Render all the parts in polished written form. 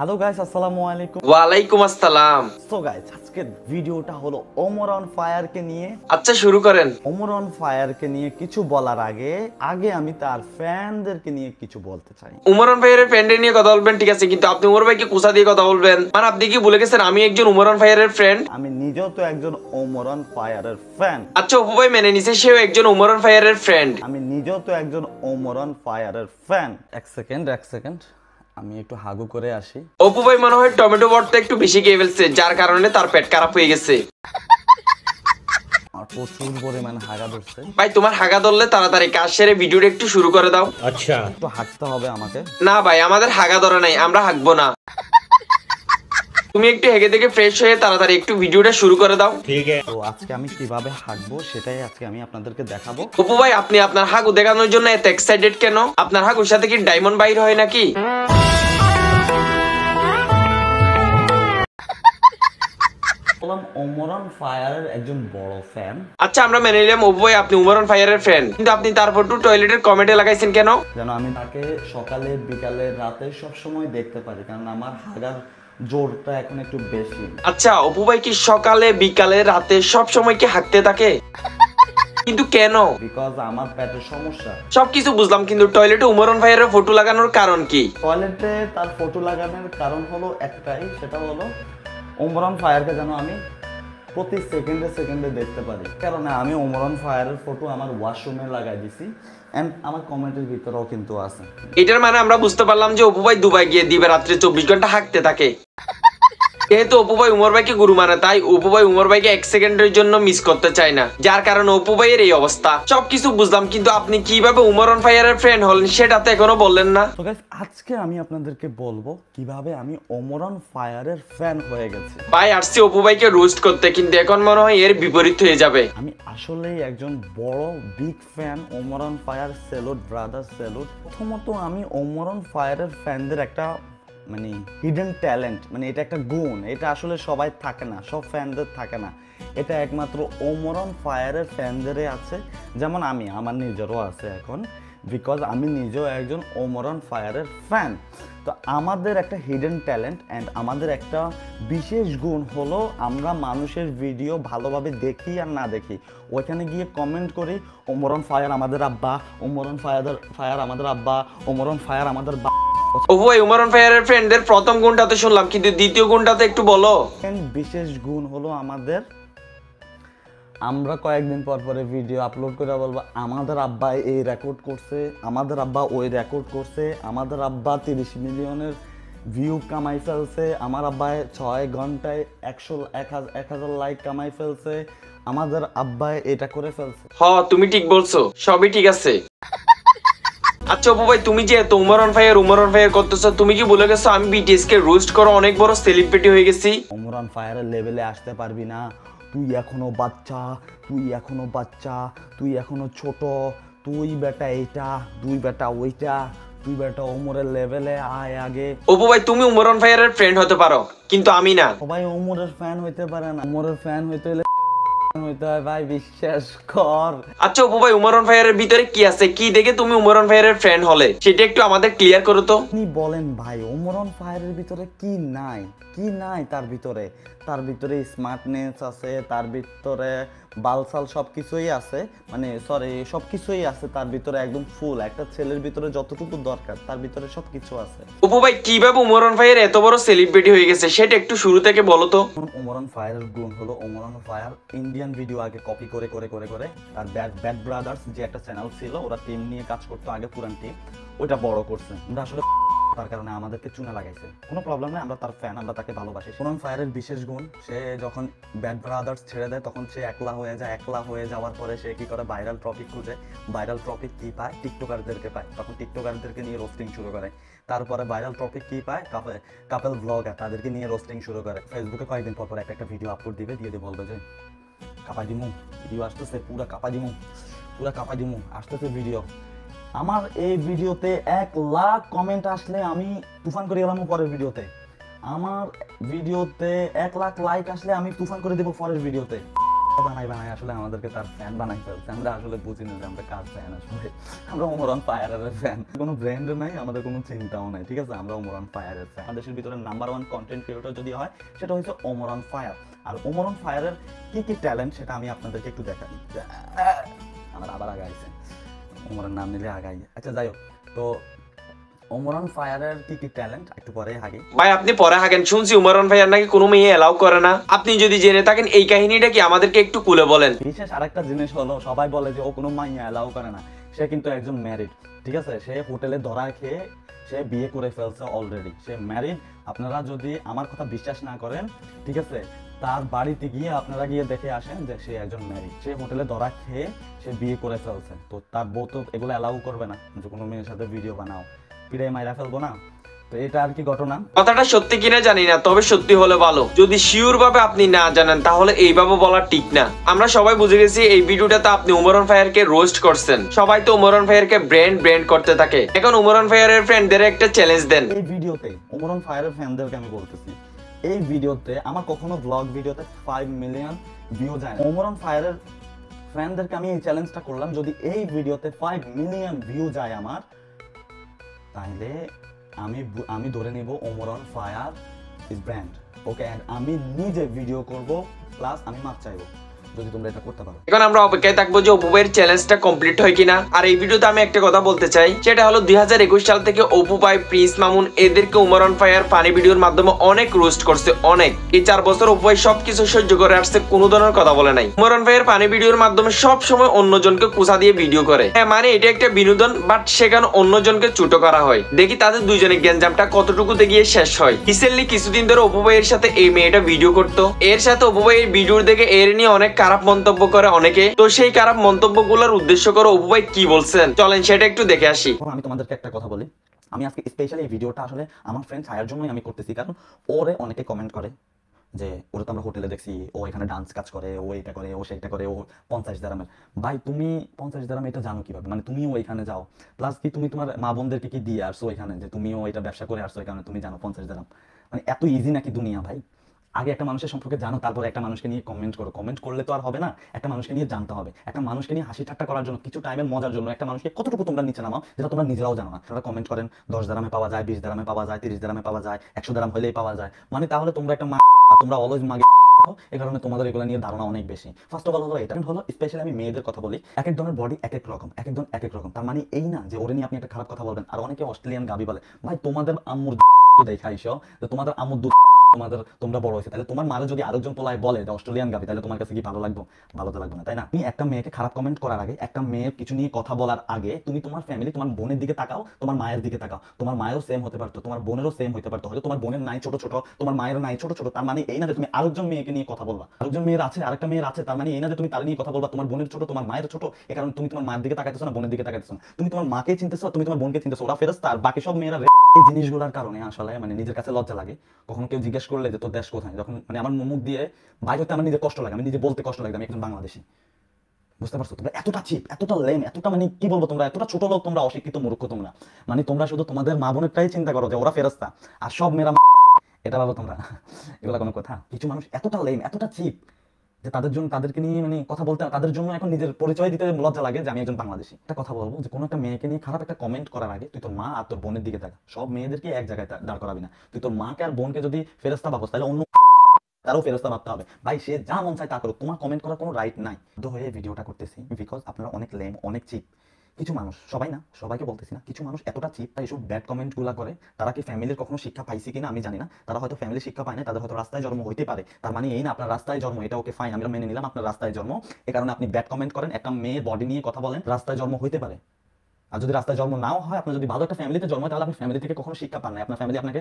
Hello guys, আসসালামু আলাইকুম। ওয়ালাইকুম আসসালাম। সো গাইস, আজকের ভিডিওটা হলো ওমর অন ফায়ারকে নিয়ে। আচ্ছা, শুরু করেন। ওমর অন ফায়ারকে নিয়ে কিছু বলার আগে আমি তার ফ্যানদেরকে নিয়ে কিছু বলতে চাই। উমরান ভাইয়ের ফ্রেন্ড নিয়ে কথা বলবেন, ঠিক আছে, কিন্তু আপনি উমর ভাইকে কুসা দিয়ে কথা বলবেন। মানে আপনি কি ভুলে গেছেন আমি একজন উমরান ভাইয়ের ফ্রেন্ড? আমি নিজেও তো একজন ওমর অন ফায়ারের ফ্যান। আচ্ছা, অপু ভাই মেনে নিছে সেও একজন উমরান ভাইয়ের ফ্রেন্ড। আমি নিজেও তো একজন ওমর অন ফায়ারের ফ্যান। এক সেকেন্ড, আমি একটু হাগু করে আসি। অপু ভাই মনে হয় টমেটো ভর্তা একটু বেশি খেয়ে ফেলছে, যার কারণে তার পেট খারাপ হয়ে গেছে। আর প্রচুর পরিমাণে হাগা ধরছে। ভাই, তোমার হাগা ধরলে তাড়াতাড়ি কাজ সেরে ভিডিওটা একটু শুরু করে দাও। আচ্ছা, একটু হাঁটতে হবে আমাকে। না ভাই, আমাদের হাগা ধরে নাই, আমরা হাগবো না। তুমি একটু হেগে থেকে ফ্রেশ হয়ে তাড়াতাড়ি একটু ভিডিওটা শুরু করে দাও। ঠিক আছে। তো আজকে আমি কিভাবে হাঁটবো সেটাই আজকে আমি আপনাদেরকে দেখাবো। অপু ভাই, আপনি আপনার হাগু দেখানোর জন্য এত এক্সাইটেড কেন? আপনার হাগুর সাথে কি ডায়মন্ড বাইর হয় নাকি? ওমর অন ফায়ারের একজন বড় ফ্যান। আচ্ছা, আমরা মেনে নিলাম অপু ভাই আপনি উমর অন ফায়ারের ফ্রেন্ড, কিন্তু আপনি তার ফটো টয়লেটের কমেন্টে লাগাইছেন কেন? যেন আমি তাকে সকালে বিকালে রাতে সব সময় দেখতে পারি, কারণ আমার হাগার জোরটা এখন একটু বেশি। আচ্ছা, অপু ভাই কি সকালে বিকালে রাতে সব সময় কি হাঁকতে থাকে? কিন্তু কেন? বিকজ আমার পেটের সমস্যা। সবকিছু বুঝলাম, কিন্তু টয়লেটে উমর অন ফায়ারের ফটো লাগানোর কারণ কি? টয়লেটে তার ফটো লাগানোর কারণ হলো একটাই, সেটা হলো ওমর অন ফায়ারকে যেন আমি প্রতি সেকেন্ডে দেখতে পারি। কারণে আমি ওমর অন ফায়ারের ফটো আমার ওয়াশরুমে লাগাই দিছি, এন্ড আমার কমেন্টের ভিতরেও কিন্তু আছে। এটার মানে আমরা বুঝতে পারলাম যে অপু ভাই দুবাই গিয়ে দিবে রাত্রে 24 ঘন্টা হাঁকতে থাকে। যেহেতু অপু ভাই উমর ভাইকে গুরু মানে, তাই অপু ভাই উমর ভাইকে এক সেকেন্ডের জন্য মিস করতে চায় না, যার কারণে অপু ভাইয়ের এই অবস্থা। সবকিছু বুঝলাম, কিন্তু আপনি কিভাবে উমর অন ফায়ারের ফ্রেন্ড হলেন সেটা তো এখনো বললেন না। তো গাইস, আজকে আমি আপনাদেরকে বলবো কিভাবে আমি ওমর অন ফায়ারের ফ্যান হয়ে গেছি। ভাই আসছি অপু ভাইকে রোস্ট করতে, কিন্তু এখন মনে হয় এর বিপরীত হয়ে যাবে। আমি আসলেই একজন বড় big fan Omar on fire. Salute brother, salute. প্রথমত আমি ওমর অন ফায়ারের ফ্যানদের একটা মানে হিডেন ট্যালেন্ট, মানে এটা একটা গুণ, এটা আসলে সবাই থাকে না, সব ফ্যানদের থাকে না, এটা একমাত্র ওমর অন ফায়ারের ফ্যানদেরই আছে। যেমন আমার নিজেরও আছে এখন, বিকজ আমি নিজেও একজন ওমর অন ফায়ারের ফ্যান। তো আমাদের একটা হিডেন ট্যালেন্ট অ্যান্ড আমাদের একটা বিশেষ গুণ হলো আমরা মানুষের ভিডিও ভালোভাবে দেখি আর না দেখি, ওইখানে গিয়ে কমেন্ট করি ওমর অন ফায়ার আমাদের আব্বা, ওমর অন ফায়ার আমাদের আব্বা, ওমর অন ফায়ার আমাদের অপু ভাই উমর অন ফায়ারের ফ্রেন্ডদের প্রথম গুণটাতে শুনলাম, কিন্তু দ্বিতীয় গুণটাতে একটু বলো। বিশেষ গুণ হলো আমাদের, আমরা কয়েকদিন পর পরে ভিডিও আপলোড করে বলবো আমাদের আব্বা এই রেকর্ড করছে, আমাদের আব্বা ওই রেকর্ড করছে, আমাদের আব্বা 30 মিলিয়নের ভিউ কামাই ফেলছে, আমার আব্বা 6 ঘন্টায় 100,000 লাইক কামাই ফেলছে, আমাদের আব্বা এটা করে ফেলছে। তুমি ঠিক বলছো, সবই ঠিক আছে। আচ্ছা অপু ভাই, তুমি যে উমর অন ফায়ার করতেছো, তুমি কি ভুলে গেছো আমি বিটিএস কে রোস্ট করো অনেক বড় সেলিব্রিটি হয়ে গেছি? ওমর অন ফায়ারের লেভেলে আসতে পারবি না, তুই এখনো বাচ্চা, তুই এখনো ছোট, তুই বেটা এইটা, তুই বেটা ওইটা, তুই বেটা ওমরের লেভেলে আয় আগে। অপু ভাই, তুমি উমর অন ফায়ারের ফ্রেন্ড হতে পারো, কিন্তু আমি না। সবাই ওমরের ফ্যান হইতে পারে না, ওমরের ফ্যান হইতে হলে হইতে হয় ভাই, বিশ্বাস কর। আচ্ছা অপু ভাই, উমর অন ফায়ারের ভিতরে কি আছে, কি দেখে তুমি উমর অন ফায়ারের ফ্রেন্ড হলে সেটা একটু আমাদের ক্লিয়ার করো তো। আপনি বলেন ভাই, ওমর অন ফায়ারের ভিতরে কি নাই, তার ভিতরে স্মার্টনেস আছে, তার ভিতরে বালসাল সবকিছুই আছে, মানে সরি সবকিছুই আছে তার ভিতরে, একদম ফুল। একটা ছেলের ভিতরে যতটুকু দরকার তার ভিতরে সবকিছু আছে। অপু ভাই, কিভাবে উমর অন ফায়ার এত বড় সেলিব্রিটি হয়ে গেছে সেটা একটু শুরু থেকে বলো তো। ওমর অন ফায়ারের গুণ হলো, Omar on fire Indian video আগে কপি করে তার ব্যাড ব্রাদার্স যে একটা চ্যানেল ছিল, ওরা টিম নিয়ে কাজ করতো আগে, পুরান টিম, ওইটা বড় করছে। আমরা আসলে তার কারণে আমাদেরকে চুনা লাগাইছে, কোনো প্রবলেম নেই, আমরা তার ফ্যান, আমরা তাকে ভালোবাসি। ওমর অন ফায়ারের বিশেষ গুণ, সে যখন ব্যাড ব্রাদার্স ছেড়ে দেয় তখন সে একলা হয়ে যাওয়ার পরে সে কি করে, ভাইরাল টপিক খুঁজে। ভাইরাল টপিক কি পায়? টিকটকারদেরকে পায়, তখন টিকটকারদেরকে নিয়ে রোস্টিং শুরু করে। তারপরে ভাইরাল টপিক কি পায়? কাপল ব্লগার, তাদেরকে নিয়ে রোস্টিং শুরু করে। ফেসবুকে কয়েকদিন পর একটা ভিডিও আপলোড দিয়ে বলবে যে কাপা দিমু, ভিডিও আসতেছে, পুরা কাপা দিমু আসতেছে ভিডিও। আমার এই ভিডিওতে 1 লাখ কমেন্ট আসলে আমি তুফান করে গেলাম পরের ভিডিওতে। আমার ভিডিওতে 1 লাখ লাইক আসলে আমি তুফান করে দেবো পরের ভিডিওতে। বানাই বানাই আসলে আমাদেরকে তার ফ্যান বানাই ফেলছে। আমরা আসলে বুঝি না যে আমরা কার ফ্যান। আসলে আমরা ওমরান ফায়ারের ফ্যান। কোনো ব্র্যান্ড নাই, আমাদের কোনো চিন্তাও নাই, ঠিক আছে? আমরা ওমরান ফায়ারের ফ্যান। দেশের ভিতরে নাম্বার 1 কন্টেন্ট ক্রিয়েটর যদি হয় সেটা হচ্ছে ওমরান ফায়ার। আর ওমরান ফায়ারের কি কি ট্যালেন্ট সেটা আমি আপনাদেরকে একটু দেখাই। আমার আবার আগাইছে, ওমরান নাম নিলে আগাই। আচ্ছা যাই হোক, তো ওমরান ফায়ারের কি কি ট্যালেন্ট একটু পরে আগে। ভাই আপনি পরে হাগেন, শুনছি উমরান ভাইয়ার নাকি কোনো মেয়ে এলাও করে না। আপনি যদি জেনে থাকেন এই কাহিনীটা কি আমাদেরকে একটু খুলে বলেন। বিশেষ আরেকটা জিনিস হলো, সবাই বলে যে ও কোনো মাইয়া এলাও করে না, সে কিন্তু একজন ম্যারিড, ঠিক আছে? সে হোটেলে ধরা খেয়ে সে বিয়ে করে ফেলছে অলরেডি, সে ম্যারিড। আপনারা যদি আমার কথা বিশ্বাস না করেন, ঠিক আছে, তার বাড়িতে গিয়ে আপনারা গিয়ে দেখে আসেন যে সে একজন ম্যারিড। সে হোটেলে ধরা খেয়ে সে বিয়ে করে ফেলছে। তো তার বউ তো এগুলো অ্যালাউ করবে না যে কোনো মেয়ের সাথে ভিডিও বানাও, পিড়ে মাইরা ফেলবো না। তো এটা আর কি ঘটনা। কথাটা সত্যি কিনা জানি না, তবে সত্যি হলে ভালো। যদি শিওর ভাবে আপনি না জানেন তাহলে এইভাবে বলা ঠিক না। আমরা সবাই বুঝে গেছি এই ভিডিওটাতে আপনি উমরান ফায়ারকে রোস্ট করছেন। সবাই তো উমরান ফায়ারকে ব্র্যান্ড করতে থাকে। এখন উমরান ফায়ারের ফ্রেন্ডদের একটা চ্যালেঞ্জ দেন। এই ভিডিওতে ওমরান ফায়ারের ফ্যানদেরকে আমি বলতেছি, এই ভিডিওতে আমার কখনো ব্লগ ভিডিওতে 5 মিলিয়ন ভিউ যায়। ওমরান ফায়ারের ফ্যানদেরকে আমি এই চ্যালেঞ্জটা করলাম, যদি এই ভিডিওতে 5 মিলিয়ন ভিউ যায় আমার, তাহলে আমি ধরে নিব ওমরান ফায়ার ইজ ব্র্যান্ড। ওকে, আমি নিজে ভিডিও করব, প্লাস আমি মাপ চাইবো যদি তোমরা এটা করতে পারো। এখন আমরা অপেক্ষায় থাকবো যে অপু ভাইয়ের চ্যালেঞ্জটা কমপ্লিট হয় কিনা। আর এই ভিডিওতে আমি একটা কথা বলতে চাই, সেটা হলো 2021 সাল থেকে অপু ভাই, প্রিন্স মামুন এদেরকে উমরান ফায়ার ফানি ভিডিওর মাধ্যমে অনেক রোস্ট করছে, অনেক। এই 4 বছর অপু ভাই সবকিছু সহ্য করে আসছে, কোনো ধরনের কথা বলে নাই। উমরান ফায়ার ফানি ভিডিওর মাধ্যমে সব সময় অন্যজনকে কুচা দিয়ে ভিডিও করে। হ্যাঁ মানে এটা একটা বিনোদন, বাট সেখানে অন্যজনকে ছোট করা হয়। দেখি তাদের দুইজনের গ্যাঞ্জামটা কতটুকুতে গিয়ে শেষ হয়। রিসেন্টলি কিছুদিন ধরে অপু ভাইয়ের সাথে এই মেয়েটা ভিডিও করতো, এর সাথে অপু ভাইয়ের ভিডিওর দেখে এর নিয়ে অনেক খারাপ মন্তব্য করে অনেকে। তো সেই খারাপ মন্তব্যগুলোর উদ্দেশ্য করে অপু ভাই কি বলছেন চলেন সেটা একটু দেখে আসি। আমি তোমাদেরকে একটা কথা বলি, আমি আজকে স্পেশালি এই ভিডিওটা আসলে আমার ফ্রেন্ড ছায়ার জন্যই আমি করতেছি, কারণ ওরে অনেকে কমেন্ট করে যে ওরা তো আমরা হোটেলে দেখছি, ও এখানে ডান্স কাজ করে, ও এটা করে, ও সেটা করে, ও 50 দিরহামের। ভাই তুমি 50 দিরহাম এটা জানো কিভাবে? মানে তুমিও ওইখানে যাও, প্লাস কি তুমি তোমার মা বোনদেরকে কি দিয়ে আসছো ওইখানে, যে তুমিও এটা ব্যবসা করে আসছো, এই কারণে তুমি জানো 50 দিরহাম? মানে এত ইজি নাকি দুনিয়া ভাই? আগে একটা মানুষের সম্পর্কে জানো, তারপর একটা মানুষকে নিয়ে কমেন্ট করো। কমেন্ট করলে তো আর হবে না, একটা মানুষকে নিয়ে জানতে হবে। একটা মানুষকে নিয়ে হাসি ঠাট্টা করার জন্য, কিছু টাইমের মজার জন্য একটা মানুষকে কতটুকু তোমরা নিচে নামাও যেটা তোমরা নিজেরাও জানো না। তারা কমেন্ট করেন 10 দিরহামে পাওয়া যায়, 20 দিরহামে পাওয়া যায়, 30 দিরহামে পাওয়া যায়, 100 দিরহাম হলেই পাওয়া যায়। মানে তাহলে তোমরা একটা তোমরা অলওয়েজ মাগে, এই কারণে তোমাদের এগুলো নিয়ে ধারণা অনেক বেশি। ফার্স্ট অফ অল হলো এটা হলো, স্পেশালি আমি মেয়েদের কথা বলি, এক একজনের বডি এক এক রকম, এক একজন এক এক রকম। তার মানে এই না যে ওরে নিয়ে আপনি একটা খারাপ কথা বলবেন। আর অনেকে অস্ট্রেলিয়ান গাবি বলে, ভাই তোমাদের আম্মুর দেখাইছো, তোমাদের আম্মুর দুধ তোমরা বড় হয়েছে, তাহলে তোমার মারে যদি আরেকজন পোলায় বলে যে অস্ট্রেলিয়ান গাবি, তাহলে তোমার কাছে কি ভালো লাগবে? ভালো তো লাগবে না, তাই না? তুমি একটা মেয়েকে খারাপ কমেন্ট করার আগে, একটা মেয়ের কিছু নিয়ে কথা বলার আগে তুমি তোমার ফ্যামিলি, তোমার বোনের দিকে তাকাও, তোমার মায়ের দিকে তাকাও। তোমার মায়েরও সেম হতে পারতো, তোমার বোনেরও সেম হতে পারতো। হয়তো তোমার বোনের নাই ছোট ছোট, তোমার মায়ের নাই ছোট ছোট। তার মানে এই না যে তুমি আরেকজন মেয়েকে নিয়ে কথা বলবা, আরেকজন মেয়ের আছে, আরেকটা মেয়ের আছে, তার মানে এই না যে তুমি তার নিয়ে কথা বলবা। তোমার বোনের ছোট, তোমার মায়ের ছোট, এই কারণে তুমি তোমার মায়ের দিকে তাকাইতেছো না, বোনের দিকে তাকাইতেছো না। তুমি তোমার মাকে চিনতেছো, তুমি তোমার বোনকে চিনতেছো, ওরা ফেরেশতা আর বাকি সব মেয়েরা। এই জিনিসগুলোর কারণে আসলে মানে নিজের কাছে লজ্জা লাগে। কখনো কেউ জিজ্ঞেস করলে যে তোর দেশ কোথায়, যখন মানে আমার মুখ দিয়ে বাইরে হতে আমার নিজের কষ্ট লাগে, আমি নিজে বলতে কষ্ট লাগে আমি একজন বাংলাদেশি। বুঝতে পারছো? তোমরা এতটা চিপ, এতটা লেম, এতটা মানে কি বলবো, তোমরা এতটা ছোট লোক, তোমরা অশিক্ষিত মূর্খ। তোমরা তোমরা শুধু তোমাদের মা বোনেরটাই চিন্তা করো যে ওরা ফেরেশতা আর সব মেয়েরা এটা ভাবো তোমরা। এগুলা কোনো কথা? কিছু মানুষ এতটা লেম, এতটা চিপ যে তাদেরকে নিয়ে মানে কথা বলতে, তাদের জন্য এখন নিজের পরিচয় দিতে লজ্জা লাগে যে আমি একজন বাংলাদেশি। একটা কথা বলবো, যে কোনো একটা মেয়েকে নিয়ে খারাপ একটা কমেন্ট করার আগে তুই তোর মা আর তোর বোনের দিকে থাকা। সব মেয়েদেরকে এক জায়গায় দাঁড় করাবি না। তুই তোর মাকে আর বোনকে যদি ফেরেশতা ভাবস, তাহলে অন্য তারও ফেরস্তা ভাবতে হবে। ভাই সে যা মন চায় তা করুক, তোমার কমেন্ট করার কোনো রাইট নাই। তো হয়ে ভিডিওটা করতেছি বিকজ আপনারা অনেক লেম, অনেক চিপ। কিছু মানুষ, সবাই না, সবাইকে বলতেছি না, কিছু মানুষ এতটা চিপ, তাই এসব ব্যাড কমেন্ট গুলা করে। তারা কি ফ্যামিলির কখনো শিক্ষা পাইছে কিনা আমি জানি না। তারা হয়তো ফ্যামিলির শিক্ষা পায় না, তাদের হয়তো রাস্তায় জন্ম হইতে পারে। তার মানে এই না আপনার রাস্তায় জন্ম, এটা ওকে ফাইন, আমরা মেনে নিলাম আপনার রাস্তায় জন্ম, এই কারণে আপনি ব্যাড কমেন্ট করেন, একটা মেয়ের বডি নিয়ে কথা বলেন। রাস্তায় জন্ম হইতে পারে, আর যদি রাস্তায় জন্ম নাও হয়, আপনার যদি ভালো একটা ফ্যামিলিতে জন্ম হয়, তাহলে আপনি ফ্যামিলি থেকে কখনো শিক্ষা পান নাই। আপনার ফ্যামিলি আপনাকে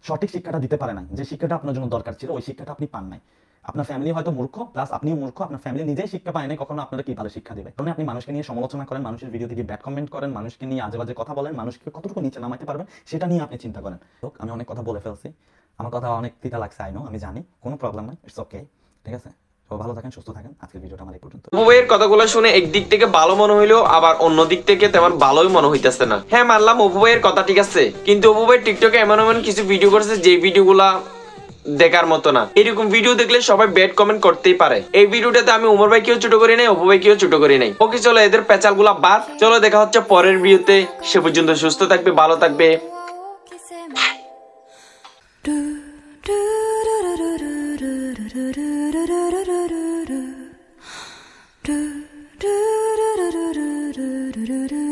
সঠিক শিক্ষাটা দিতে পারে নাই, যে শিক্ষাটা আপনার জন্য দরকার ছিল ওই শিক্ষাটা আপনি পান নাই। আপনার ফ্যামিলি হয়তো মূর্খ, প্লাস আপনিও মূর্খ, আপনার ফ্যামিলি নিজেই শিক্ষা পায় না, কখনো আপনারা কি ভালো শিক্ষা দিবে? কারণ আপনি মানুষকে নিয়ে সমালোচনা করেন, মানুষের ভিডিও থেকে ব্যাড কমেন্ট করেন, মানুষকে নিয়ে আজে বাজে কথা বলেন, মানুষকে কতটুকু নিচে নামাইতে পারবেন সেটা নিয়ে আপনি চিন্তা করেন। তো আমি অনেক কথা বলে ফেলছি, আমার কথা অনেক তিতা লাগছে, আই নো, আমি জানি, কোনো প্রবলেম নাই, ইটস ওকে, ঠিক আছে? ভালো থাকেন, সুস্থ থাকেন। আজকের ভিডিওটা আমার এই পর্যন্ত। অপু ভাইয়ের কথাগুলো শুনে একদিক থেকে ভালো মনে হইলেও আবার অন্য দিক থেকে তেমন ভালোই মনে হইতেছে না। হ্যাঁ মানলাম অপু ভাইয়ের কথা ঠিক আছে, কিন্তু অপু ভাই টিকটকে এমন কিছু ভিডিও করেছে যে ভিডিওগুলা দেখার মতো না। এরকম ভিডিও দেখলে সবাই ব্যাড কমেন্ট করতেই পারে। এই ভিডিওটাতে আমি উমর ভাইকেও ছোট করি নাই, অপু ভাইকেও ছোট করি নাই। ওকে চলো এদের পেঁচাল গুলা বাদ, চলো দেখা হচ্ছে পরের ভিডিওতে। সে পর্যন্ত সুস্থ থাকবে, ভালো থাকবে। do do do do do do do do do